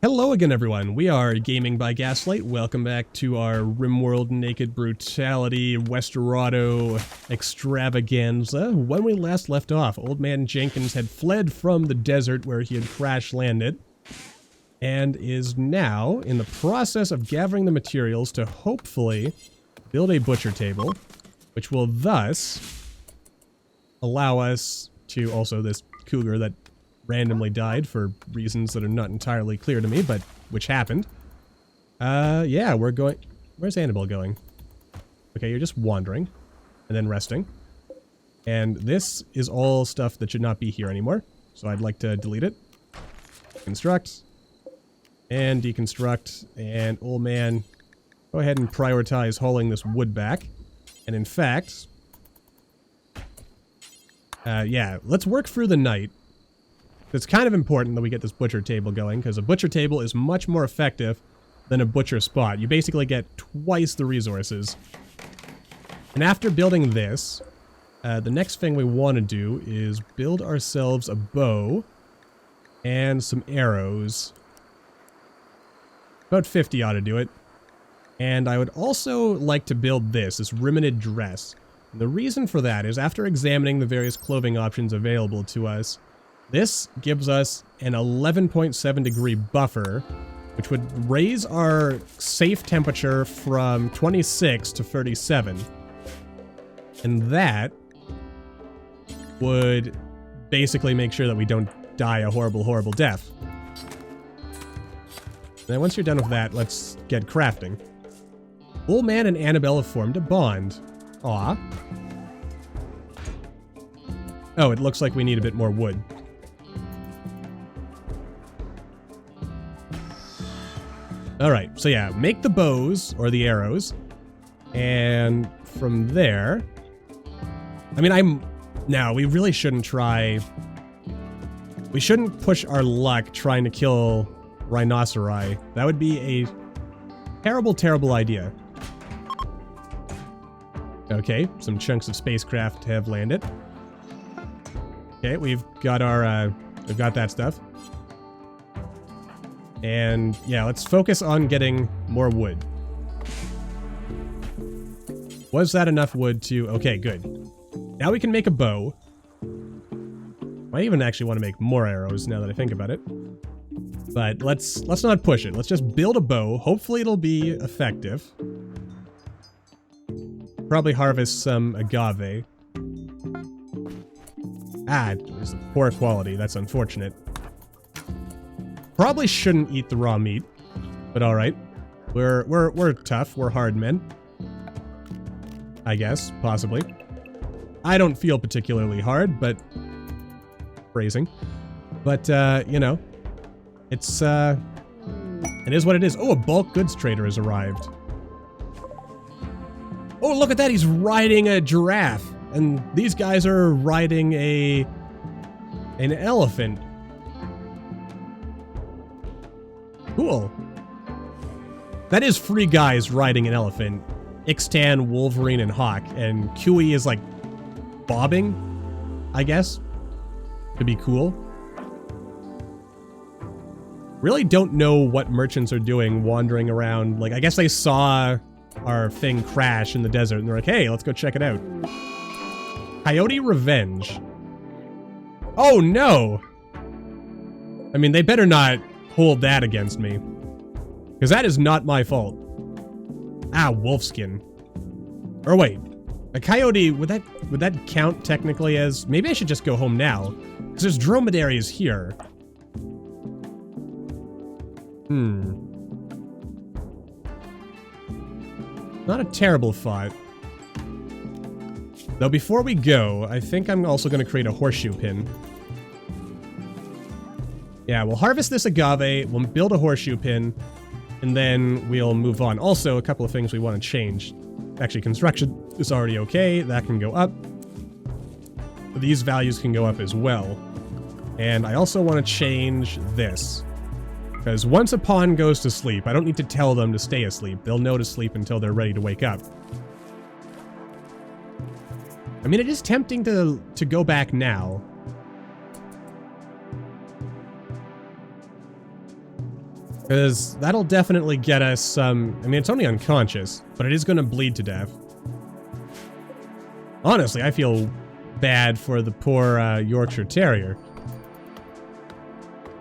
Hello again, everyone. We are Gaming by Gaslight. Welcome back to our RimWorld Naked Brutality Westerado extravaganza. When we last left off, Old Man Jenkins had fled from the desert where he had crash landed and is now in the process of gathering the materials to hopefully build a butcher table, which will thus allow us to also this cougar that randomly died for reasons that are not entirely clear to me, but which happened. Yeah, we're going... Where's Annabelle going? Okay, you're just wandering and then resting. And this is all stuff that should not be here anymore, so I'd like to delete it. Construct. And deconstruct. And, oh man, go ahead and prioritize hauling this wood back. And in fact... yeah, let's work through the night. It's kind of important that we get this butcher table going, because a butcher table is much more effective than a butcher spot. You basically get twice the resources. And after building this, the next thing we want to do is build ourselves a bow and some arrows. About 50 ought to do it. And I would also like to build this riveted dress. And the reason for that is after examining the various clothing options available to us, this gives us an 11.7 degree buffer, which would raise our safe temperature from 26 to 37. And that would basically make sure that we don't die a horrible, horrible death. And then once you're done with that, let's get crafting. Old Man and Annabelle have formed a bond. Aw. Oh, it looks like we need a bit more wood. Alright, so yeah, make the bows, or the arrows, and from there... I mean, no, we really shouldn't try... We shouldn't push our luck trying to kill rhinoceri. That would be a terrible, terrible idea. Okay, some chunks of spacecraft have landed. Okay, we've got our, we've got that stuff. And yeah, let's focus on getting more wood. Was that enough wood to... Okay, good. Now we can make a bow. Might even actually want to make more arrows now that I think about it. But let's not push it. Let's just build a bow. Hopefully it'll be effective. Probably harvest some agave. Ah, it was poor quality. That's unfortunate. Probably shouldn't eat the raw meat, but all right. We're tough. We're hard men. I guess, possibly. I don't feel particularly hard, but phrasing. But you know, it is what it is. Oh, a bulk goods trader has arrived. Oh, look at that! He's riding a giraffe, and these guys are riding an elephant. Cool. That is 3 guys riding an elephant. Ixtan, Wolverine, and Hawk. And Kui is like bobbing, I guess. To be cool. Really don't know what merchants are doing wandering around. Like, I guess they saw our thing crash in the desert and they're like, hey, let's go check it out. Coyote Revenge. Oh no! I mean, they better not hold that against me, because that is not my fault. Ah, wolfskin. Or wait, a coyote, would that count technically as... Maybe I should just go home now, because there's dromedaries here. Not a terrible thought. Though before we go, I think I'm also going to create a horseshoe pin. Yeah, we'll harvest this agave, we'll build a horseshoe pin, and then we'll move on. Also, a couple of things we want to change. Actually, construction is already okay. That can go up. These values can go up as well. And I also want to change this. Because once a pawn goes to sleep, I don't need to tell them to stay asleep. They'll know to sleep until they're ready to wake up. I mean, it is tempting to go back now. Because that'll definitely get us some... I mean, it's only unconscious, but it is going to bleed to death. Honestly, I feel bad for the poor Yorkshire Terrier.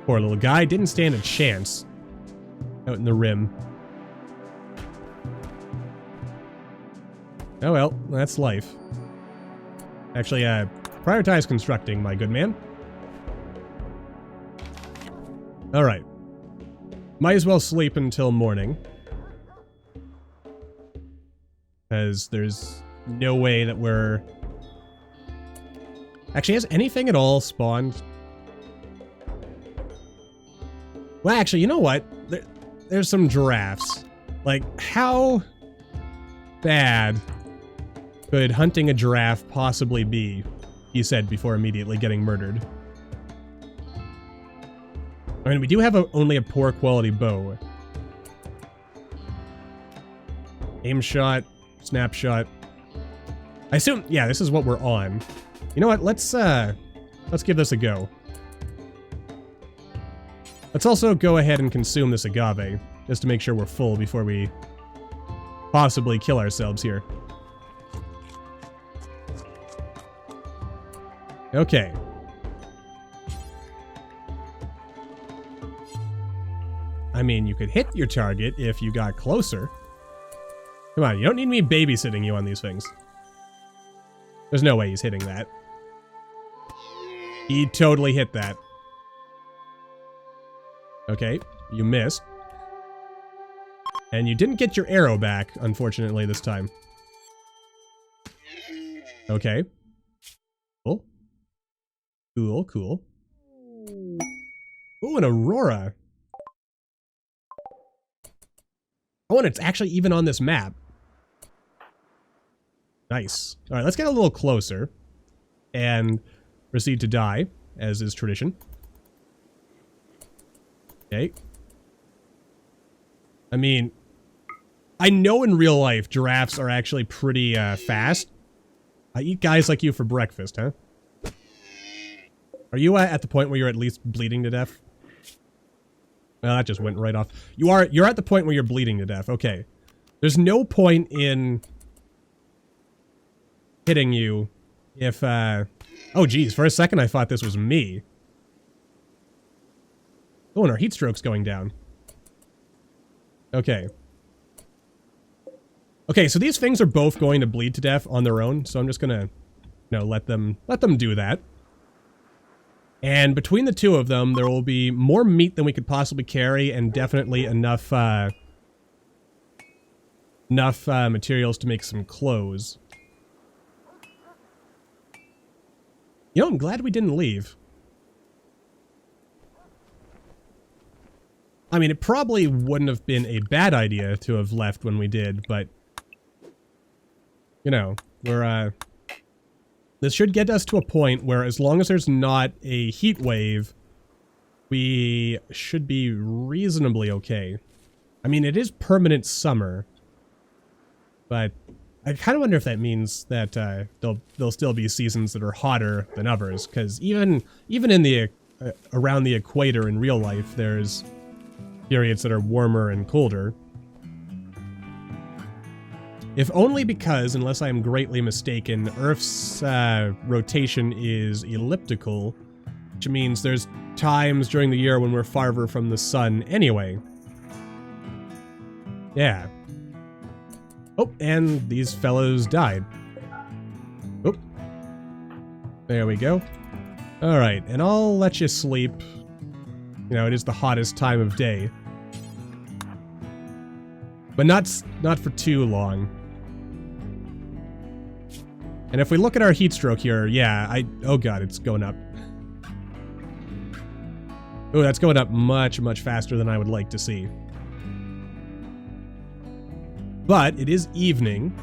Poor little guy. Didn't stand a chance out in the rim. Oh well, that's life. Actually, prioritize constructing, my good man. Alright. Might as well sleep until morning. Because there's no way that we're... Actually, has anything at all spawned? Well, actually, you know what? There's some giraffes. Like, how bad could hunting a giraffe possibly be? He said before immediately getting murdered. I mean, we do have only a poor quality bow. Aim shot, snapshot. I assume, yeah, this is what we're on. You know what? Let's give this a go. Let's also go ahead and consume this agave, just to make sure we're full before we possibly kill ourselves here. Okay. I mean, you could hit your target if you got closer. Come on, you don't need me babysitting you on these things. There's no way he's hitting that. He totally hit that. Okay, you missed. And you didn't get your arrow back, unfortunately, this time. Okay. Cool. Cool, cool. Ooh, an aurora. Oh, and it's actually even on this map. Nice. Alright, let's get a little closer. And proceed to die, as is tradition. Okay. I mean, I know in real life giraffes are actually pretty fast. I eat guys like you for breakfast, huh? Are you at the point where you're at least bleeding to death? Well, that just went right off. You're at the point where you're bleeding to death. Okay. There's no point in hitting you if, oh geez, for a second I thought this was me. Oh, and our heat stroke's going down. Okay. Okay, so these things are both going to bleed to death on their own, so I'm just gonna, you know, let them do that. And between the two of them, there will be more meat than we could possibly carry, and definitely enough materials to make some clothes. You know, I'm glad we didn't leave. I mean, it probably wouldn't have been a bad idea to have left when we did, but... You know, we're, this should get us to a point where as long as there's not a heat wave, we should be reasonably okay. I mean, it is permanent summer, but I kind of wonder if that means that there'll still be seasons that are hotter than others, because even in the around the equator in real life, there's periods that are warmer and colder. If only because, unless I am greatly mistaken, Earth's rotation is elliptical, which means there's times during the year when we're farther from the sun anyway. Yeah. Oh, and these fellows died. Oh. There we go. Alright, and I'll let you sleep. You know, it is the hottest time of day. But not for too long. And if we look at our heat stroke here, yeah, oh god, it's going up. Oh, that's going up much, much faster than I would like to see. But it is evening,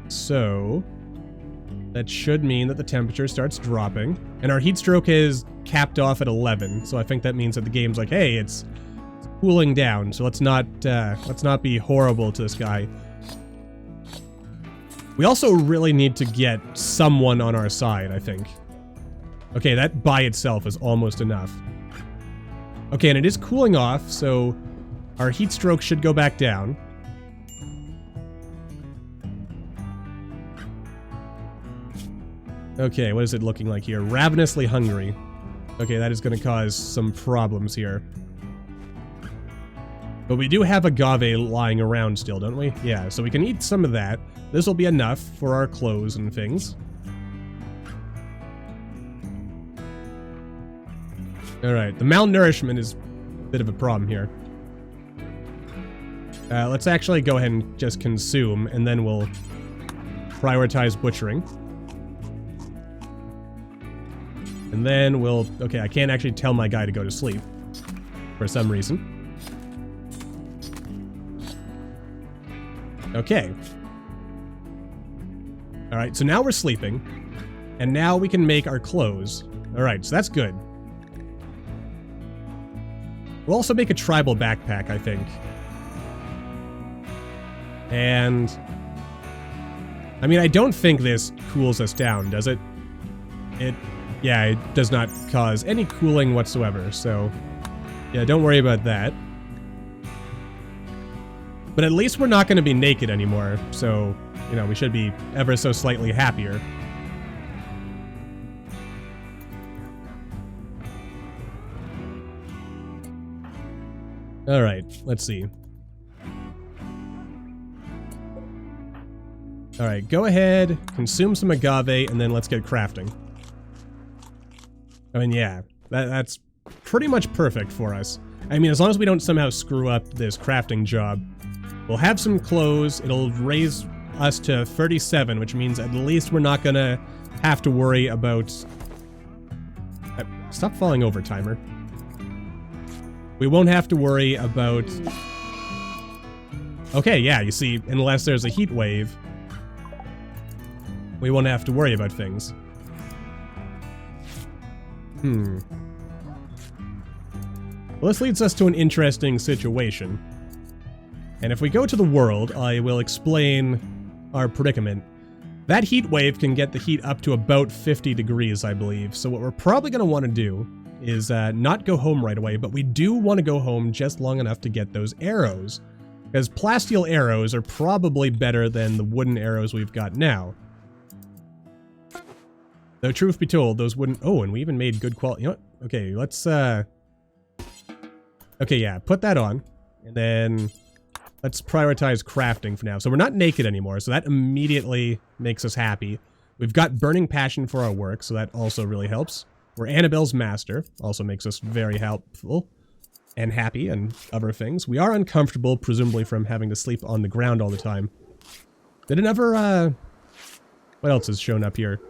so that should mean that the temperature starts dropping. And our heat stroke is capped off at 11, so I think that means that the game's like, hey, it's cooling down, so let's not be horrible to this guy. We also really need to get someone on our side, I think. Okay, that by itself is almost enough. Okay, and it is cooling off, so our heat stroke should go back down. Okay, what is it looking like here? Ravenously hungry. Okay, that is going to cause some problems here. But we do have agave lying around still, don't we? Yeah, so we can eat some of that. This will be enough for our clothes and things. Alright, the malnourishment is a bit of a problem here. Let's actually go ahead and just consume, and then we'll prioritize butchering. And then we'll... Okay, I can't actually tell my guy to go to sleep. For some reason. Okay. Alright, so now we're sleeping. And now we can make our clothes. Alright, so that's good. We'll also make a tribal backpack, I think. And... I mean, I don't think this cools us down, does it? Yeah, it does not cause any cooling whatsoever, so... Yeah, don't worry about that. But at least we're not going to be naked anymore, so, you know, we should be ever so slightly happier. Alright, let's see. Alright, go ahead, consume some agave, and then let's get crafting. I mean, yeah, that's pretty much perfect for us. I mean, as long as we don't somehow screw up this crafting job. We'll have some clothes, it'll raise us to 37, which means at least we're not gonna have to worry about... Stop falling over, timer. We won't have to worry about... Okay, yeah, you see, unless there's a heat wave, we won't have to worry about things. Well, this leads us to an interesting situation. And if we go to the world, I will explain our predicament. That heat wave can get the heat up to about 50 degrees, I believe. So what we're probably going to want to do is not go home right away, but we do want to go home just long enough to get those arrows. Because plasteel arrows are probably better than the wooden arrows we've got now. Though truth be told, those wooden... Oh, and we even made good quality... You know what? Okay, let's... Okay, yeah, put that on. And then... Let's prioritize crafting for now. So we're not naked anymore, so that immediately makes us happy. We've got burning passion for our work, so that also really helps. We're Annabelle's master, also makes us very helpful and happy and other things. We are uncomfortable, presumably from having to sleep on the ground all the time. Did it ever, what else is shown up here?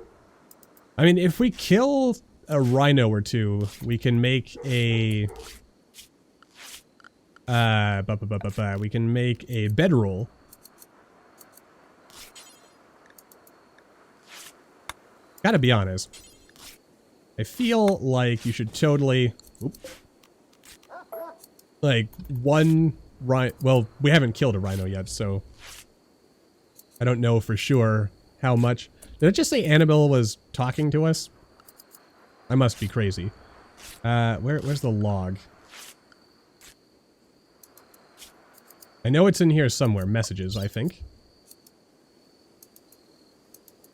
I mean, if we kill a rhino or two, we can make a... we can make a bedroll. Gotta be honest. I feel like you should totally... Oop. Like, one rhino... Well, we haven't killed a rhino yet, so... I don't know for sure how much... Did it just say Annabelle was talking to us? I must be crazy. Where's the log? I know it's in here somewhere. Messages, I think.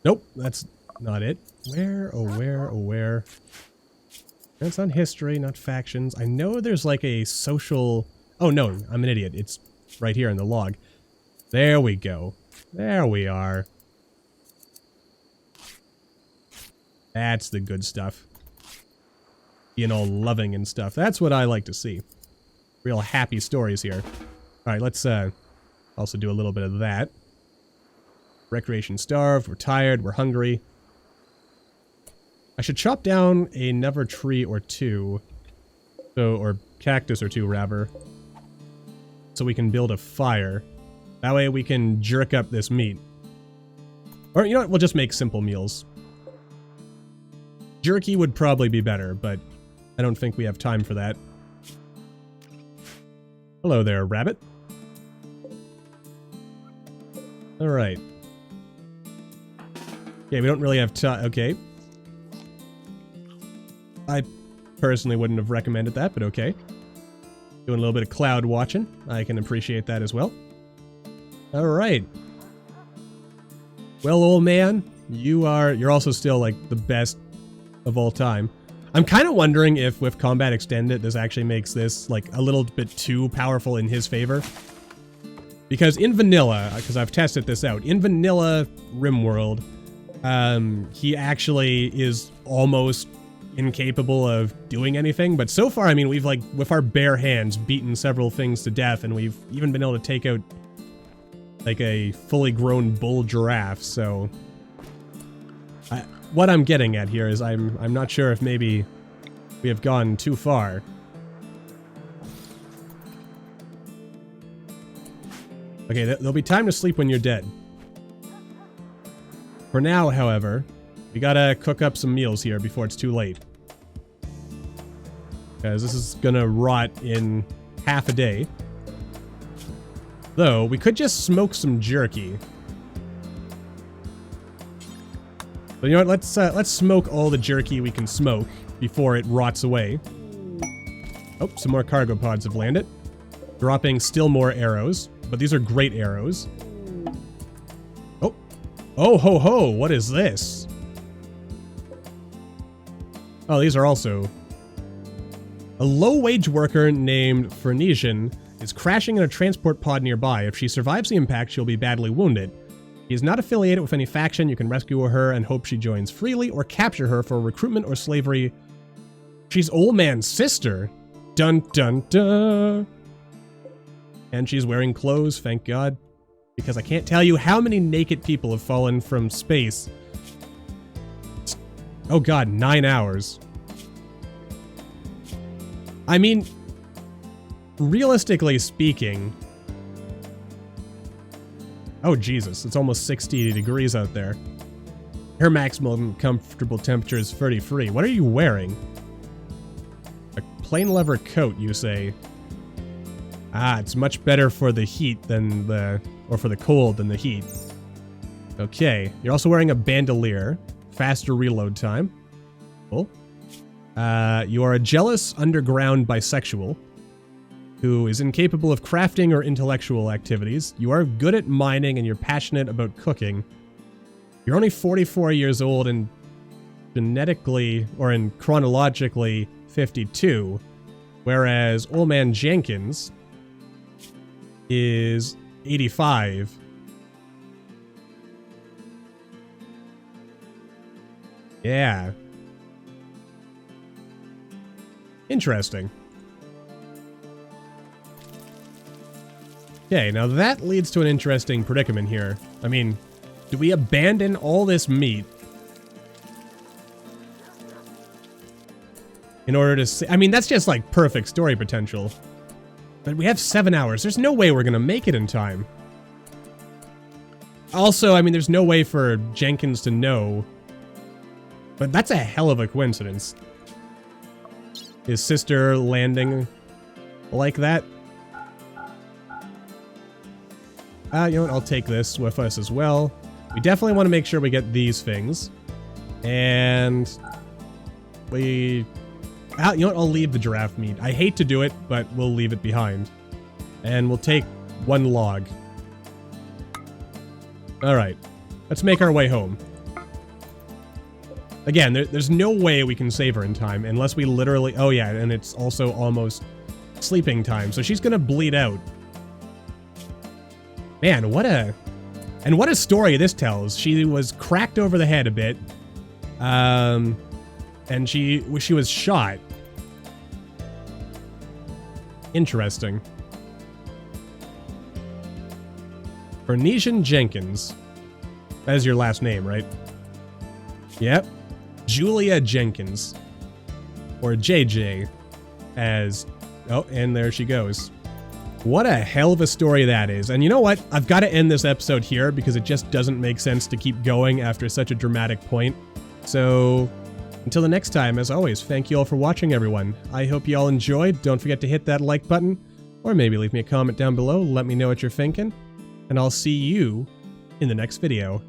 Nope, that's not it. Where, oh where, oh where? It's on history, not factions. I know there's like a social... Oh no, I'm an idiot. It's right here in the log. There we go. There we are. That's the good stuff. Being all loving and stuff. That's what I like to see. Real happy stories here. Alright, let's also do a little bit of that. Recreation starved, we're tired, we're hungry. I should chop down another tree or two. Or cactus or two, rather. So we can build a fire. That way we can jerk up this meat. Or, you know what, we'll just make simple meals. Jerky would probably be better, but I don't think we have time for that. Hello there, rabbit. Alright. Okay, we don't really have time. Okay. I personally wouldn't have recommended that, but okay. Doing a little bit of cloud watching. I can appreciate that as well. Alright. Well, old man, you're also still, like, the best of all time. I'm kind of wondering if with Combat Extended, this actually makes this, like, a little bit too powerful in his favor. Because in vanilla, because I've tested this out, in vanilla RimWorld, he actually is almost incapable of doing anything. But so far, I mean, we've, like, with our bare hands, beaten several things to death, and we've even been able to take out, like, a fully grown bull giraffe, so... what I'm getting at here is I'm not sure if maybe we have gone too far. Okay, there'll be time to sleep when you're dead. For now, however, we gotta cook up some meals here before it's too late. Because this is gonna rot in half a day. Though, we could just smoke some jerky. But you know what, let's smoke all the jerky we can smoke before it rots away. Oh, some more cargo pods have landed. Dropping still more arrows, but these are great arrows. Oh. Oh, ho, ho, what is this? Oh, these are also... A low-wage worker named Phoenician is crashing in a transport pod nearby. If she survives the impact, she'll be badly wounded. She is not affiliated with any faction. You can rescue her and hope she joins freely, or capture her for recruitment or slavery. She's old man's sister. Dun dun dun. And she's wearing clothes, thank God. Because I can't tell you how many naked people have fallen from space. Oh God, 9 hours. I mean, realistically speaking... Oh Jesus, it's almost 60 degrees out there. Her maximum comfortable temperature is 33. What are you wearing? A plain leather coat, you say? Ah, it's much better for the heat than or for the cold than the heat. Okay, you're also wearing a bandolier. Faster reload time. Cool. You are a jealous underground bisexual who is incapable of crafting or intellectual activities. You are good at mining and you're passionate about cooking. You're only 44 years old and genetically, or in chronologically, 52, whereas Old Man Jenkins is 85. Yeah. Interesting. Okay, now that leads to an interesting predicament here. I mean, do we abandon all this meat in order to see? I mean, that's just like perfect story potential. But we have 7 hours. There's no way we're gonna make it in time. Also, I mean, there's no way for Jenkins to know. But that's a hell of a coincidence. His sister landing like that. You know what, I'll take this with us as well. We definitely want to make sure we get these things. And we... you know what, I'll leave the giraffe meat. I hate to do it, but we'll leave it behind. And we'll take 1 log. Alright, let's make our way home. Again, there's no way we can save her in time unless we literally... Oh yeah, and it's also almost sleeping time, so she's gonna bleed out. Man, what a... And what a story this tells. She was cracked over the head a bit. And she was shot. Interesting. Phoenician Jenkins. That is your last name, right? Yep. Julia Jenkins. Or JJ. As... Oh, and there she goes. What a hell of a story that is. And you know what? I've got to end this episode here because it just doesn't make sense to keep going after such a dramatic point. So, until the next time, as always, thank you all for watching, everyone. I hope you all enjoyed. Don't forget to hit that like button, or maybe leave me a comment down below. Let me know what you're thinking. And I'll see you in the next video.